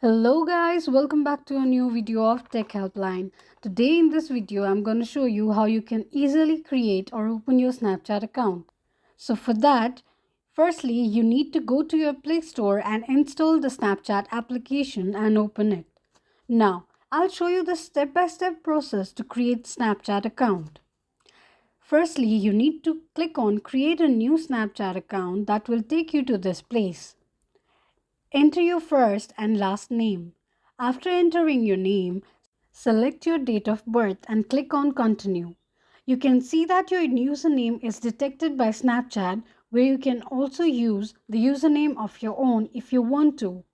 Hello guys, welcome back to a new video of Tech Helpline. Today in this video, I'm going to show you how you can easily create or open your Snapchat account. So for that, firstly, you need to go to your Play Store and install the Snapchat application and open it. Now, I'll show you the step-by-step process to create Snapchat account. Firstly, you need to click on create a new Snapchat account that will take you to this place. Enter your first and last name. After entering your name, select your date of birth and click on continue. You can see that your username is detected by Snapchat, where you can also use the username of your own if you want to,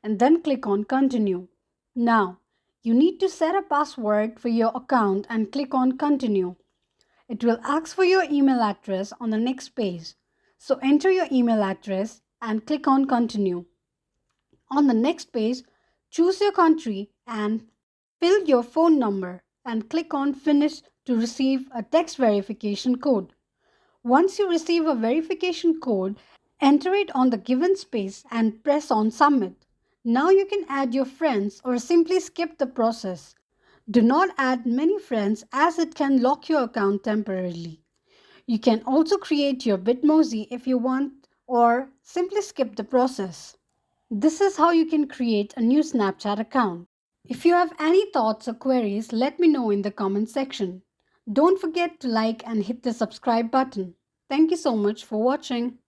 and then click on continue. Now, you need to set a password for your account and click on continue. It will ask for your email address on the next page. So enter your email address and click on continue. On the next page, choose your country and fill your phone number and click on Finish to receive a text verification code. Once you receive a verification code, enter it on the given space and press on Submit. Now you can add your friends or simply skip the process. Do not add many friends as it can lock your account temporarily. You can also create your Bitmoji if you want or simply skip the process. This is how you can create a new Snapchat account. If you have any thoughts or queries, let me know in the comment section. Don't forget to like and hit the subscribe button. Thank you so much for watching.